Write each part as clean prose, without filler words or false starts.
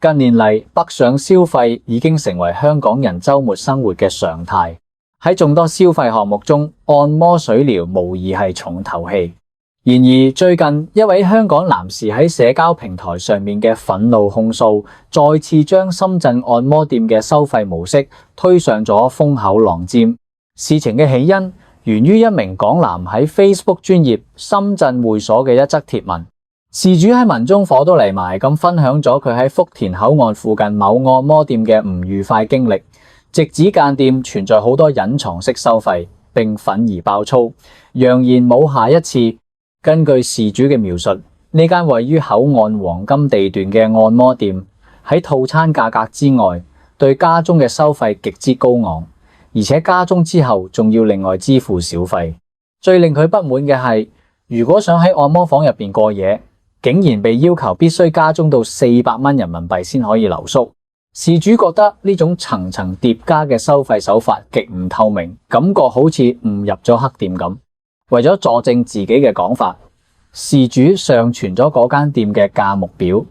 近年嚟，北上消費已經成為香港人週末生活嘅常態。喺眾多消費項目中，按摩水療無疑係重頭戲。然而，最近一位香港男士喺社交平台上面嘅憤怒控訴，再次將深圳按摩店嘅收費模式推上咗風口浪尖。事情嘅起因源於一名港男喺 Facebook 專頁深圳會所嘅一則貼文。事主喺文中火都嚟埋咁分享咗佢喺福田口岸附近某按摩店嘅唔愉快經歷，直指間店存在好多隱藏式收費，並憤而爆粗，揚言冇下一次。根據事主嘅描述，呢間位於口岸黃金地段嘅按摩店喺套餐價格之外，對家中嘅收費極之高昂，而且加鐘之後仲要另外支付小費。最令佢不滿嘅係，如果想喺按摩房入邊過夜，竟然被要求必須加鐘到400蚊人民幣先可以留宿。事主覺得呢種層層疊加嘅收費手法極唔透明，感覺好似誤入咗黑店咁。為咗佐證自己嘅講法，事主上傳咗嗰間店嘅價目表。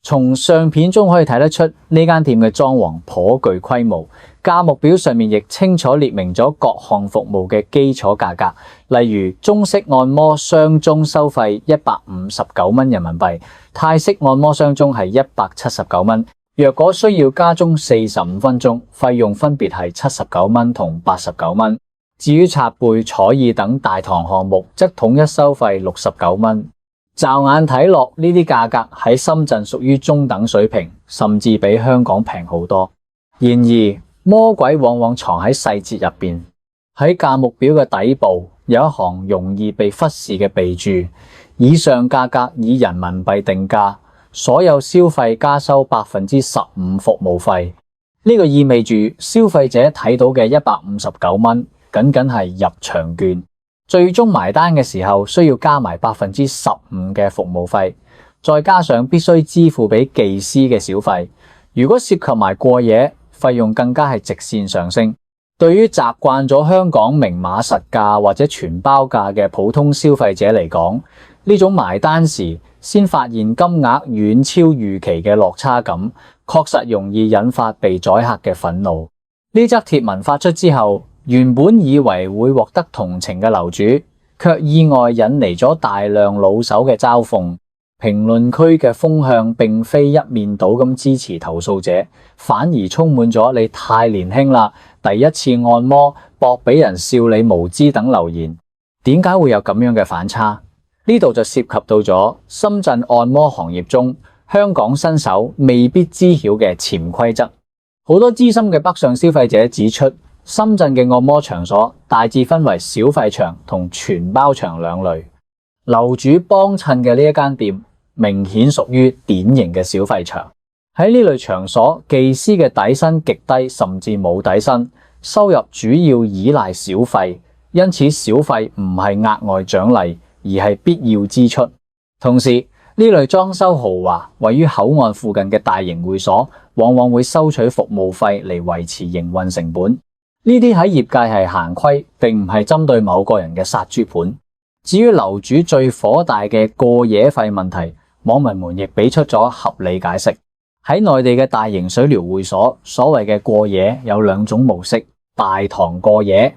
從相片中可以睇得出，呢間店嘅裝潢頗具規模，價目表上面亦清楚列明咗各項服務嘅基礎價格，例如中式按摩雙鐘收費159蚊人民幣，泰式按摩雙鐘係179蚊。若果需要加鐘45分鐘，費用分別係79蚊同89蚊。至於擦背、坐椅等大堂項目，則統一收費69蚊。驟眼睇落，呢啲價格喺深圳屬於中等水平，甚至比香港平好多。然而，魔鬼往往藏喺細節入邊。喺價目表嘅底部有一行容易被忽視嘅備註：以上價格以人民幣定價，所有消費加收15%服務費。呢個意味住消費者睇到嘅159蚊，僅僅係入場券。最終埋單嘅時候需要加埋15%嘅服務費，再加上必須支付俾技師嘅小費。如果涉及埋過夜，費用更加係直線上升。對於習慣咗香港明碼實價或者全包價嘅普通消費者嚟講，呢種埋單時先發現金額遠超預期嘅落差感，確實容易引發被宰客嘅憤怒。呢則貼文發出之後，原本以為會獲得同情嘅樓主，卻意外引嚟咗大量老手嘅嘲諷。評論區嘅風向並非一面倒咁支持投訴者，反而充滿咗你太年輕啦，第一次按摩博俾人笑你無知等留言。點解會有咁樣嘅反差？呢度就涉及到咗深圳按摩行業中香港新手未必知曉嘅潛規則。好多資深嘅北上消費者指出，深圳嘅按摩場所大致分為小費場同全包場兩類。樓主幫襯嘅呢一間店明顯屬於典型嘅小費場。喺呢類場所，技師嘅底薪極低，甚至冇底薪，收入主要依賴小費，因此小費唔係額外獎勵，而係必要支出。同時，呢類裝修豪華、位於口岸附近嘅大型會所，往往會收取服務費嚟維持營運成本。呢啲喺業界係行規，並唔係針對某個人嘅殺豬盤。至於樓主最火大嘅過夜費問題，網民們亦俾出咗合理解釋。喺內地嘅大型水療會所，所謂嘅過夜有兩種模式：大堂過夜，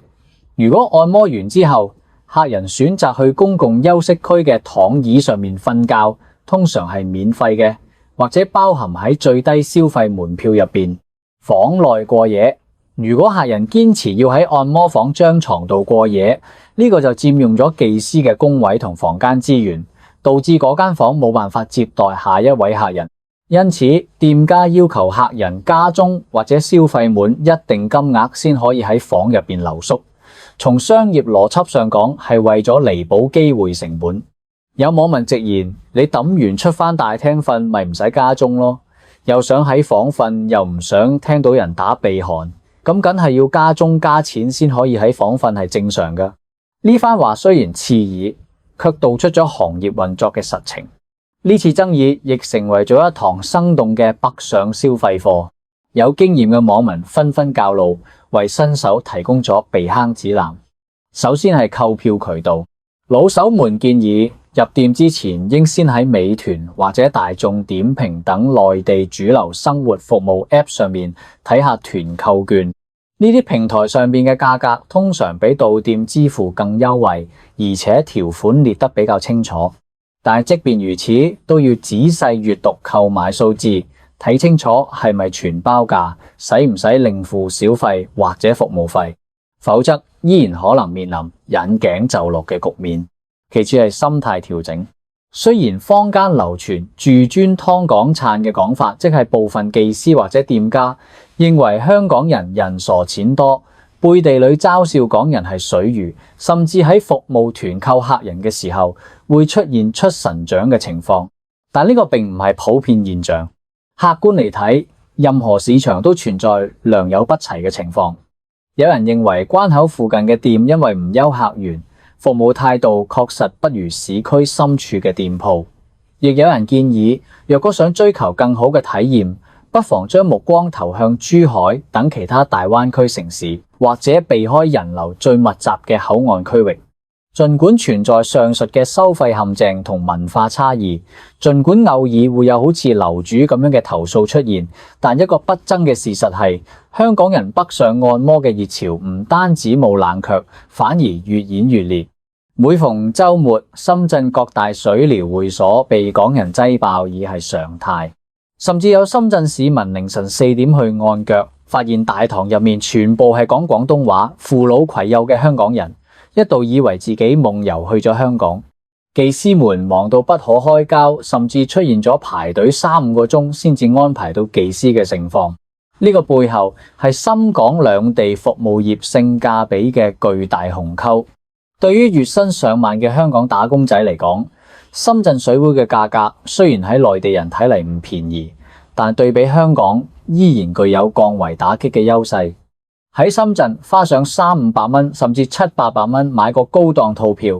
如果按摩完之後，客人選擇去公共休息區嘅躺椅上面瞓覺，通常係免費嘅，或者包含喺最低消費門票入邊。房內過夜，如果客人堅持要喺按摩房張床度過夜，呢個就佔用咗技師嘅工位同房間資源，導致嗰間房冇辦法接待下一位客人。因此，店家要求客人加鐘或者消費滿一定金額先可以喺房入邊留宿。從商業邏輯上講，係為咗彌補機會成本。有網民直言：你抌完出返大廳瞓，咪唔使加鐘咯？又想喺房瞓，又唔想聽到人打鼻鼾。咁梗係要加鐘加錢先可以喺房瞓，係正常噶。呢番話雖然刺耳，卻道出咗行業運作嘅實情。呢次爭議亦成為咗一堂生動嘅北上消費課。有經驗嘅網民紛紛教路，為新手提供咗避坑指南。首先係購票渠道，老手們建議入店之前應先喺美團或者大眾點評等內地主流生活服務 App 上面睇下團購券。呢啲平台上面嘅價格通常比到店支付更優惠，而且條款列得比較清楚。但係即便如此，都要仔細閱讀購買數字，睇清楚係咪全包價，使唔使另付小費或者服務費，否則依然可能面臨引頸就落嘅局面。其次係心態調整。雖然坊間流傳住專劏港燦嘅講法，即係部分技師或者店家認為香港人人傻錢多，背地裏嘲笑港人係水魚，甚至喺服務團購客人嘅時候會出現出神掌嘅情況。但呢個並唔係普遍現象。客觀嚟睇，任何市場都存在良莠不齊嘅情況。有人認為關口附近嘅店因為唔休客源，服務態度確實不如市區深處嘅店鋪，亦有人建議，若果想追求更好嘅體驗，不妨將目光投向珠海等其他大灣區城市，或者避開人流最密集嘅口岸區域。儘管存在上述嘅收費陷阱同文化差異，儘管偶爾會有好似樓主咁樣嘅投訴出現，但一個不爭嘅事實係，香港人北上按摩嘅熱潮唔單止冇冷卻，反而越演越烈。每逢週末，深圳各大水療會所被港人擠爆已係常態，甚至有深圳市民凌晨4點去按腳，發現大堂入面全部係講廣東話、扶老攜幼嘅香港人，一度以為自己夢遊去咗香港。技師們忙到不可開交，甚至出現咗排隊3-5個鐘先至安排到技師嘅情況。呢個背後係深港兩地服務業性價比嘅巨大鴻溝。對於月薪上萬嘅香港打工仔嚟講，深圳水會嘅價格雖然喺內地人睇嚟唔便宜，但對比香港依然具有降維打擊嘅優勢。喺深圳花上300-500蚊甚至700-800蚊買個高檔套票，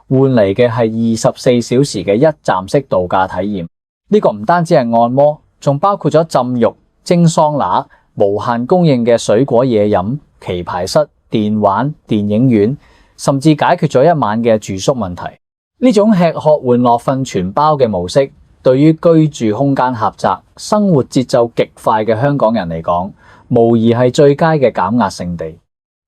換嚟嘅係24小時嘅一站式度假體驗。呢個唔單止係按摩，仲包括咗浸浴、蒸桑拿、無限供應嘅水果嘢飲、棋牌室、電玩、電影院，甚至解決咗一晚嘅住宿問題。呢種吃喝玩樂瞓全包嘅模式，對於居住空間狹窄、生活節奏極快嘅香港人嚟講，無疑係最佳嘅減壓勝地。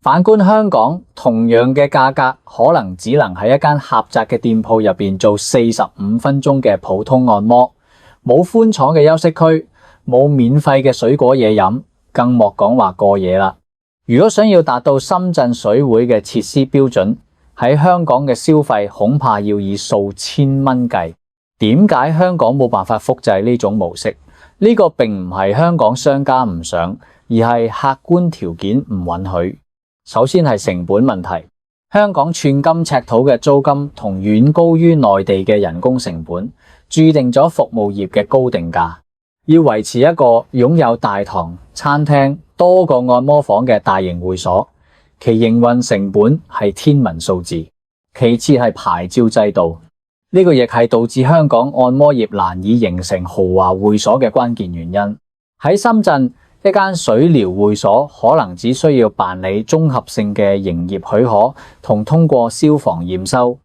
反觀香港，同樣嘅價格，可能只能喺一間狹窄嘅店鋪入邊做45分鐘嘅普通按摩，冇寬敞嘅休息區，冇免費嘅水果嘢飲，更莫講話過夜啦。如果想要達到深圳水會嘅設施標準，喺香港嘅消費恐怕要以數千蚊計。點解香港冇辦法複製呢種模式？呢個並唔係香港商家唔想，而係客觀條件唔允許。首先係成本問題，香港寸金尺土嘅租金同遠高於內地嘅人工成本，注定咗服務業嘅高定價。要維持一個擁有大堂、餐廳、多個按摩房嘅大型會所，其營運成本係天文數字。其次係牌照制度，呢個亦係導致香港按摩業難以形成豪華會所嘅關鍵原因。喺深圳，一間水療會所可能只需要辦理綜合性嘅營業許可同通過消防驗收，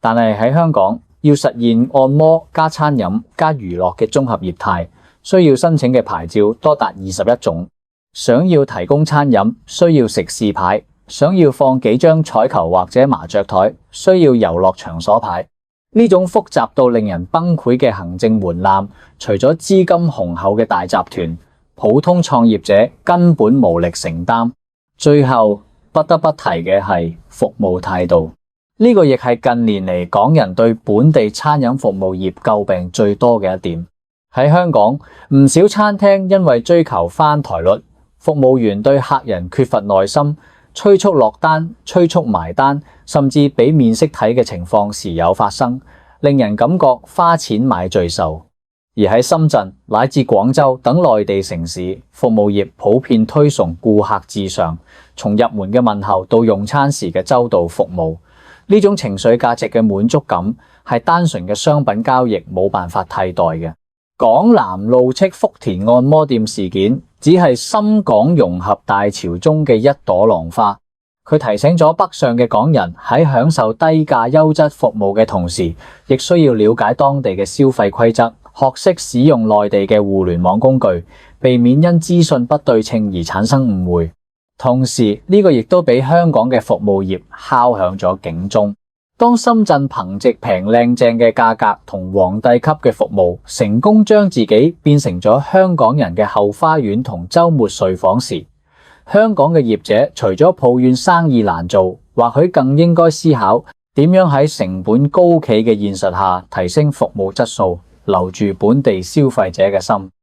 但係喺香港要實現按摩加餐飲加娛樂嘅綜合業態，需要申請嘅牌照多達21種。想要提供餐飲，需要食肆牌；想要放幾張彩球或者麻雀台，需要遊樂場所牌。呢種複雜到令人崩潰嘅行政門檻，除咗資金雄厚嘅大集團，普通創業者根本無力承擔。最後不得不提嘅係服務態度，呢個亦係近年嚟港人對本地餐飲服務業詬病最多嘅一點。喺香港，唔少餐廳因為追求翻台率，服務員對客人缺乏耐心，催促落單、催促埋單，甚至俾面色睇嘅情況時有發生，令人感覺花錢買罪受。而喺深圳乃至廣州等內地城市，服務業普遍推崇顧客至上，從入門嘅問候到用餐時嘅周到服務，呢種情緒價值嘅滿足感係單純嘅商品交易冇辦法替代嘅。港南路斥福田按摩店事件只係深港融合大潮中嘅一朵浪花，佢提醒咗北上嘅港人喺享受低價優質服務嘅同時，亦需要了解當地嘅消費規則，學識使用內地嘅互聯網工具，避免因資訊不對稱而產生誤會。同時，呢個亦都俾香港嘅服務業敲響咗警鐘。當深圳憑藉平靚正嘅價格同皇帝級嘅服務，成功將自己變成咗香港人嘅後花園同週末睡房時，香港嘅業者除咗抱怨生意難做，或許更應該思考點樣喺成本高企嘅現實下提升服務質素，留住本地消費者嘅心。